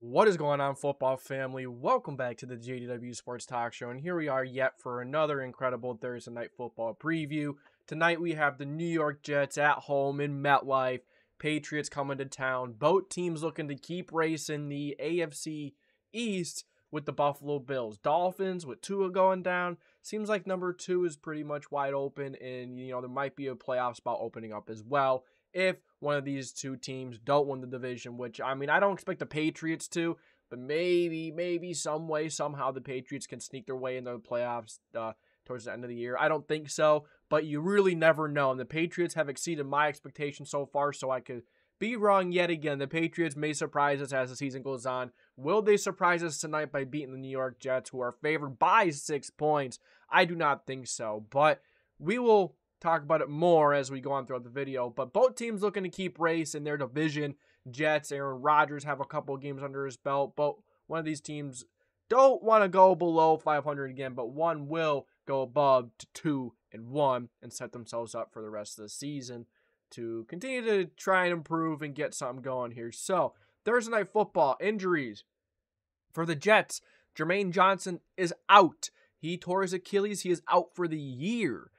What is going on, football family? Welcome back to the JDW Sports Talk Show, and here we are yet for another incredible Thursday Night Football preview. Tonight we have the New York Jets at home in MetLife, Patriots coming to town. Both teams looking to keep racing the AFC East with the Buffalo Bills. Dolphins with Tua going down. Seems like number 2 is pretty much wide open, and there might be a playoff spot opening up as well if one of these two teams don't win the division, which, I don't expect the Patriots to, but maybe some way, somehow the Patriots can sneak their way into the playoffs towards the end of the year. I don't think so, but you really never know. And the Patriots have exceeded my expectations so far, so I could be wrong yet again. The Patriots may surprise us as the season goes on. Will they surprise us tonight by beating the New York Jets, who are favored by 6 points? I do not think so, but we will talk about it more as we go on throughout the video. But both teams looking to keep race in their division. Jets, Aaron Rodgers have a couple of games under his belt, but one of these teams don't want to go below 500 again, but one will go above to 2-1 and set themselves up for the rest of the season to continue to try and improve and get something going here. So Thursday Night Football, injuries for the Jets. Jermaine Johnson is out. He tore his Achilles. He is out for the year.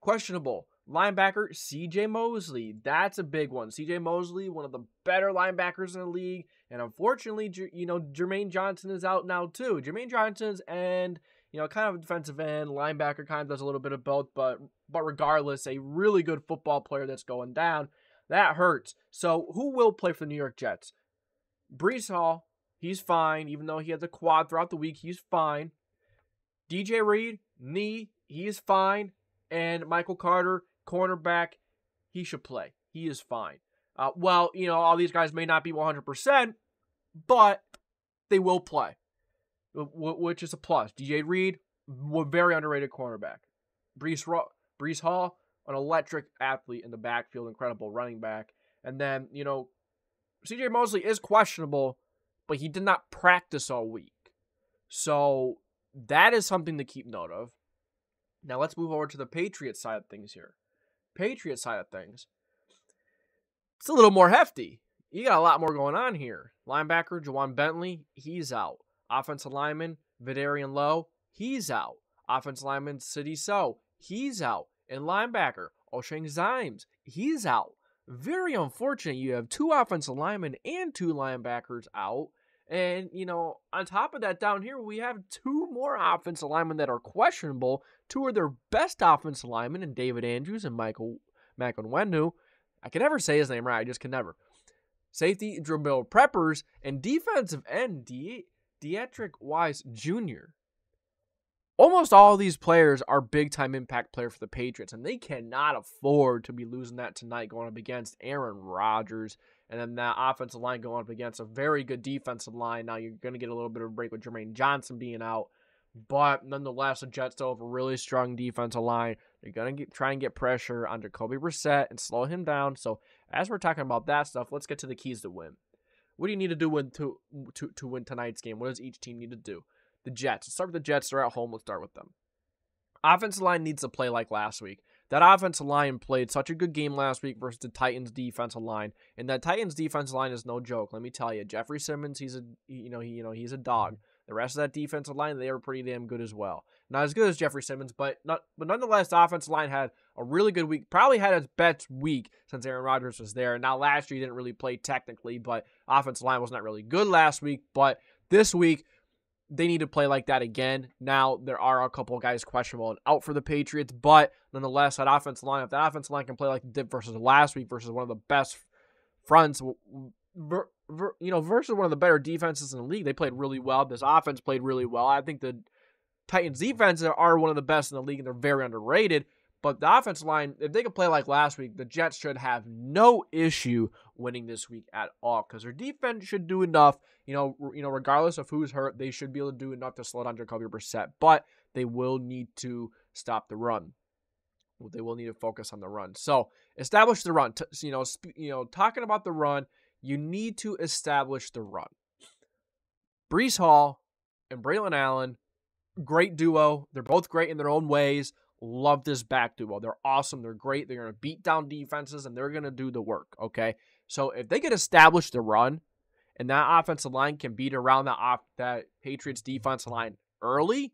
Questionable linebacker C.J. Mosley. That's a big one. C.J. Mosley, one of the better linebackers in the league. And unfortunately, Jermaine Johnson is out now too. Jermaine Johnson's kind of a defensive end, linebacker, kind of does a little bit of both. But regardless, a really good football player that's going down. That hurts. So who will play for the New York Jets? Breece Hall, he's fine. Even though he has a quad throughout the week, he's fine. DJ Reed, knee, he is fine. And Michael Carter, cornerback, he should play. He is fine. All these guys may not be 100%, but they will play, which is a plus. DJ Reed, a very underrated cornerback. Breece Hall, an electric athlete in the backfield, incredible running back. And then, C.J. Mosley is questionable, but he did not practice all week. So that is something to keep note of. Now let's move over to the Patriots side of things here. Patriots side of things, it's a little more hefty. You got a lot more going on here. Linebacker Juwan Bentley, he's out. Offensive lineman Vidarian Lowe, he's out. Offensive lineman Sidney So, he's out. And linebacker Oshane Zimes, he's out. Very unfortunate. You have 2 offensive linemen and 2 linebackers out. And, on top of that, down here, we have 2 more offensive linemen that are questionable. 2 of their best offensive linemen, in David Andrews and Michael Makonwendu. I can never say his name right. I just can never. Safety, Jabril Peppers, and defensive end, Deatrick Wise Jr. Almost all of these players are big-time impact players for the Patriots, and they cannot afford to be losing that tonight going up against Aaron Rodgers. And then that offensive line going up against a very good defensive line. Now you're going to get a little bit of a break with Jermaine Johnson being out. But nonetheless, the Jets still have a really strong defensive line. They're going to try and get pressure on Jacoby Brissett and slow him down. So as we're talking about that stuff, let's get to the keys to win. What do you need to do to win tonight's game? What does each team need to do? The Jets. Let's start with the Jets. They're at home. Let's start with them. Offensive line needs to play like last week. That offensive line played such a good game last week versus the Titans defensive line, and that Titans defensive line is no joke. Let me tell you, Jeffrey Simmons, he's a dog. The rest of that defensive line, they were pretty damn good as well. Not as good as Jeffrey Simmons, but nonetheless, the offensive line had a really good week. Probably had its best week since Aaron Rodgers was there. Now last year he didn't really play technically, but offensive line was not really good last week. But this week, they need to play like that again. Now, there are a couple of guys questionable and out for the Patriots, but nonetheless, that offensive line, if that offensive line can play like it did versus last week versus one of the best fronts, versus one of the better defenses in the league, they played really well. This offense played really well. I think the Titans defense are one of the best in the league, and they're very underrated. But the offensive line, if they could play like last week, the Jets should have no issue winning this week at all, because their defense should do enough. Regardless of who's hurt, they should be able to do enough to slow down Jacoby Brissett. But they will need to stop the run. They will need to focus on the run. So establish the run. Talking about the run, you need to establish the run. Breece Hall and Braylon Allen, great duo. They're both great in their own ways. Love this back duo. They're awesome. They're great. They're going to beat down defenses, and they're going to do the work, okay? So if they could establish the run, and that offensive line can beat around that Patriots defensive line early,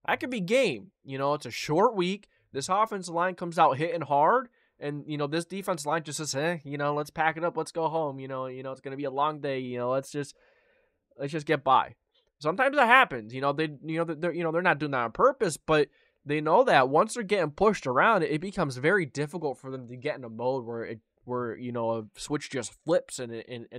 that could be game. It's a short week. This offensive line comes out hitting hard, and this defensive line just says, let's pack it up, let's go home. It's gonna be a long day. Let's just get by. Sometimes that happens. They're not doing that on purpose, but they know that once they're getting pushed around, it becomes very difficult for them to get in a mode where a switch just flips and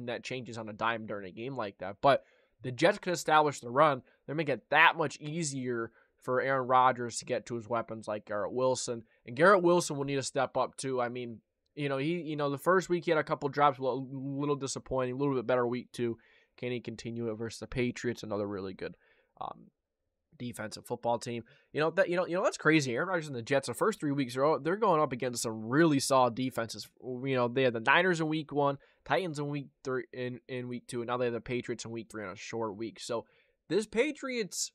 that changes on a dime during a game like that. But the Jets could establish the run. They're making it that much easier for Aaron Rodgers to get to his weapons like Garrett Wilson. And Garrett Wilson will need to step up too. I mean, the first week he had a couple drops, a little disappointing, a little bit better week 2. Can he continue it versus the Patriots? Another really good defensive football team. That's crazy. Aaron Rodgers and the Jets, the first 3 weeks, they're going up against some really solid defenses. They had the Niners in week 1, Titans in week 3, in week 2, and now they have the Patriots in week 3 on a short week. So this Patriots,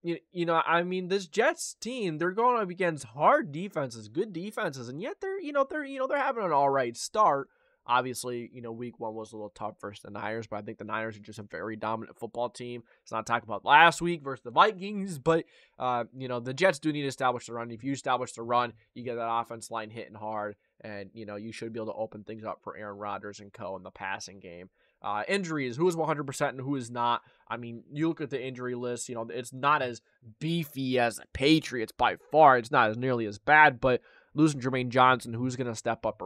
this Jets team, they're going up against hard defenses, good defenses, and yet they're having an all right start. Obviously, week 1 was a little tough versus the Niners, but I think the Niners are just a very dominant football team. It's not talking about last week versus the Vikings, but, the Jets do need to establish the run. If you establish the run, you get that offense line hitting hard, and, you should be able to open things up for Aaron Rodgers and co. in the passing game. Injuries, who is 100% and who is not. I mean, you look at the injury list, it's not as beefy as the Patriots by far. It's not as nearly as bad, but losing Jermaine Johnson, who's going to step up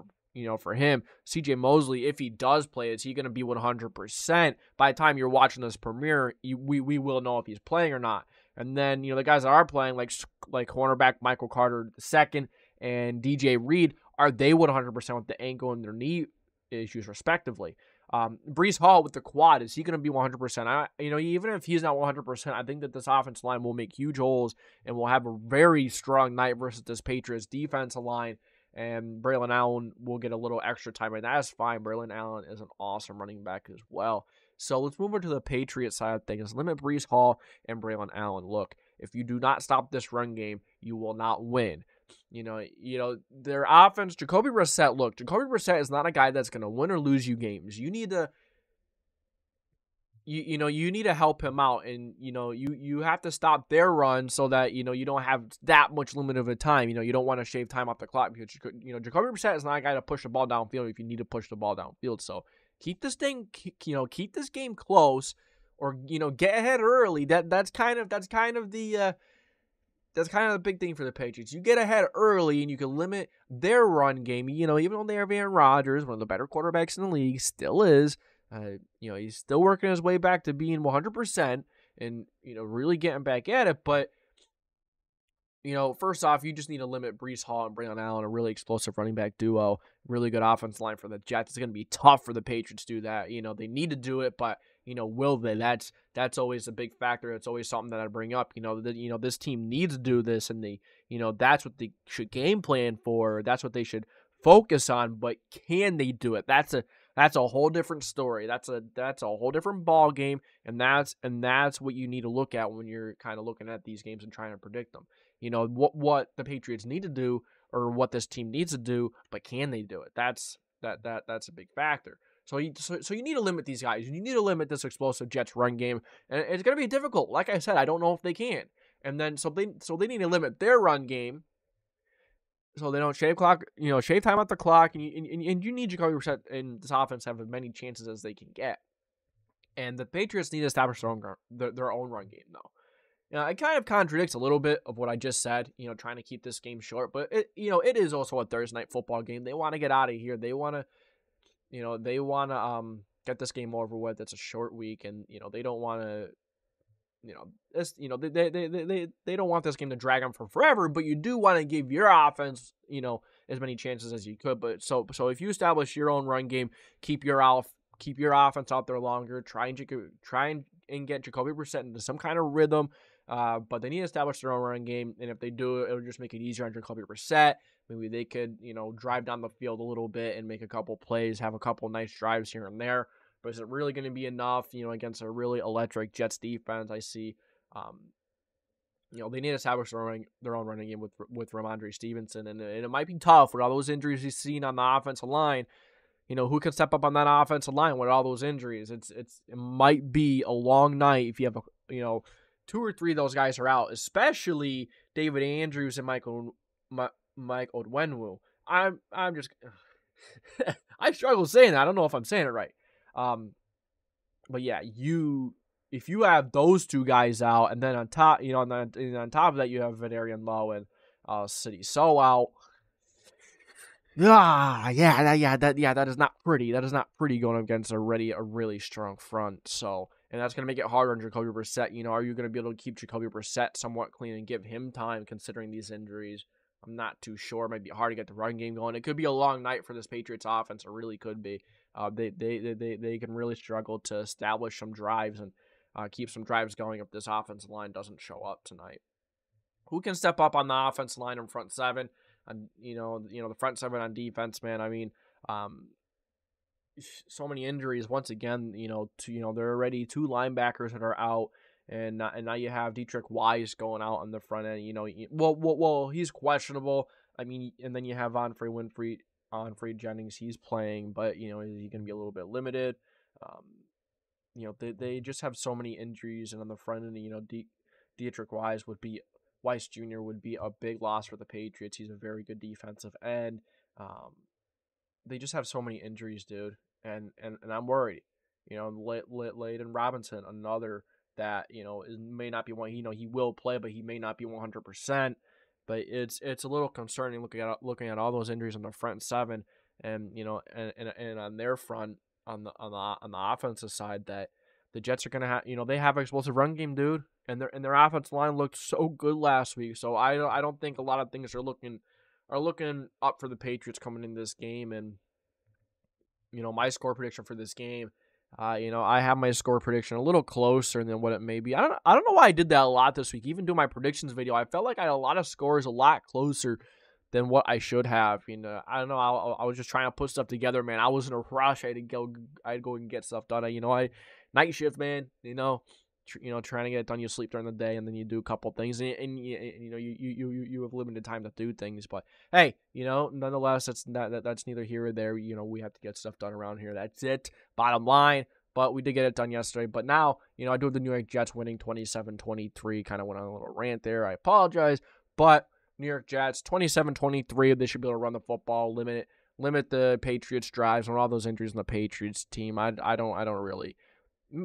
for him? CJ Mosley, if he does play, is he going to be 100%? By the time you're watching this premiere, we will know if he's playing or not. And then, the guys that are playing, like cornerback Michael Carter II and DJ Reed, are they 100% with the ankle and their knee issues, respectively? Breece Hall with the quad, is he going to be 100%? Even if he's not 100%, I think that this offensive line will make huge holes and will have a very strong night versus this Patriots defensive line. And Braylon Allen will get a little extra time, and that's fine. Braylon Allen is an awesome running back as well. So let's move over to the Patriots side of things. Limit Breece Hall and Braylon Allen. Look, if you do not stop this run game, you will not win. Their offense, Jacoby Brissett is not a guy that's going to win or lose you games. You need to you need to help him out, and you have to stop their run so that you don't have that much limit of a time. You don't want to shave time off the clock because Jacoby Brissett is not a guy to push the ball downfield if you need to push the ball downfield. So keep this game close, or get ahead early. That's kind of the big thing for the Patriots. You get ahead early and you can limit their run game. Even though they have Aaron Rodgers, one of the better quarterbacks in the league, still is. He's still working his way back to being 100% and, really getting back at it. But, first off, you just need to limit Breece Hall and Braylon Allen, a really explosive running back duo, really good offensive line for the Jets. It's going to be tough for the Patriots to do that. They need to do it, but, will they? That's always a big factor. It's always something that I bring up. This team needs to do this, and that's what they should game plan for. That's what they should focus on, but can they do it? That's a whole different story. That's a whole different ball game, and that's what you need to look at when you're kind of looking at these games and trying to predict them. What the Patriots need to do, or what this team needs to do, but can they do it? That's a big factor. So you need to limit these guys. You need to limit this explosive Jets run game, and it's going to be difficult. Like I said, I don't know if they can. And then so they need to limit their run game, so they don't shave time off the clock, and you need Jacoby Brissett and this offense to have as many chances as they can get. And the Patriots need to establish their own run game, though. It kind of contradicts a little bit of what I just said, trying to keep this game short, but it is also a Thursday night football game. They want to get out of here. They want to, get this game over with. It's a short week, and they don't want to. They don't want this game to drag on for forever, but you do want to give your offense, as many chances as you could. But so if you establish your own run game, keep your offense out there longer, try and get Jacoby Brissett into some kind of rhythm. But they need to establish their own run game, and if they do, it'll just make it easier on Jacoby Brissett. Maybe they could, drive down the field a little bit and make a couple plays, have a couple nice drives here and there. But is it really going to be enough, against a really electric Jets defense? I see, they need to establish their own running game with Ramondre Stevenson, and it might be tough with all those injuries he's seen on the offensive line. who can step up on that offensive line with all those injuries? It might be a long night if you have two or three of those guys are out, especially David Andrews and Mike Odwenwu. I'm just I struggle saying that. I don't know if I'm saying it right. But yeah, if you have those two guys out, and then on top, on top of that, you have Vadarian Lowe and City So out. That is not pretty. That is not pretty going against a really strong front. So, and that's going to make it harder on Jacoby Brissett. Are you going to be able to keep Jacoby Brissett somewhat clean and give him time considering these injuries? I'm not too sure. It might be hard to get the run game going. It could be a long night for this Patriots offense. It really could be. They can really struggle to establish some drives and keep some drives going if this offensive line doesn't show up tonight. Who can step up on the offensive line in front seven? And the front seven on defense, man. I mean, so many injuries once again. There are already two linebackers that are out, and now you have Dietrich Wise going out on the front end. Well, he's questionable. I mean, and then you have Onfrey Jennings. He's playing, but is he going to be a little bit limited? They just have so many injuries, and on the front end, Dietrich Weiss Jr. would be a big loss for the Patriots. He's a very good defensive end. They just have so many injuries, dude, and I'm worried. Layden Robinson, another that may not be one. He will play, but he may not be 100%. But it's a little concerning looking at all those injuries on the front seven, and and on their front on the offensive side that the Jets are gonna have. They have an explosive run game, dude. And their offensive line looked so good last week. So I don't think a lot of things are looking up for the Patriots coming in this game. And my score prediction for this game, I have my score prediction a little closer than what it may be. I don't know why I did that a lot this week. Even doing my predictions video, I felt like I had a lot of scores a lot closer than what I should have. I don't know. I was just trying to put stuff together, man. I was in a rush. I'd go and get stuff done. Night shift, man. Trying to get it done, you sleep during the day, and then you do a couple things, and you have limited time to do things. But hey, nonetheless, that's neither here or there. We have to get stuff done around here. That's it. Bottom line. But we did get it done yesterday. But now, I do have the New York Jets winning 27-23. Kind of went on a little rant there. I apologize. But New York Jets 27-23. They should be able to run the football, limit the Patriots' drives, and all those injuries on the Patriots team. I don't really.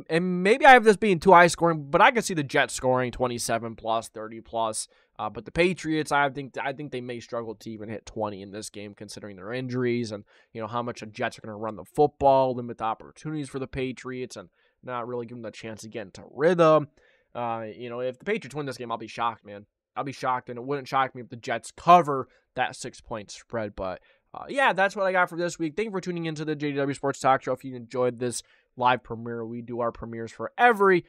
And maybe I have this being too high scoring, but I can see the Jets scoring 27 plus, 30 plus. But the Patriots, I think they may struggle to even hit 20 in this game, considering their injuries and how much the Jets are going to run the football, limit the opportunities for the Patriots, and not really give them the chance to get into rhythm. If the Patriots win this game, I'll be shocked, man. I'll be shocked, and it wouldn't shock me if the Jets cover that 6-point spread. But that's what I got for this week. Thank you for tuning into the JDW Sports Talk Show. If you enjoyed this live premiere, we do our premieres for every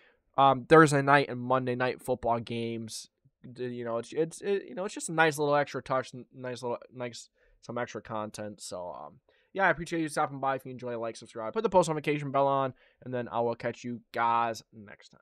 Thursday night and Monday night football games. It's just a nice little extra touch, some extra content. So I appreciate you stopping by. If you enjoy, like, subscribe, put the post notification bell on, and then I will catch you guys next time.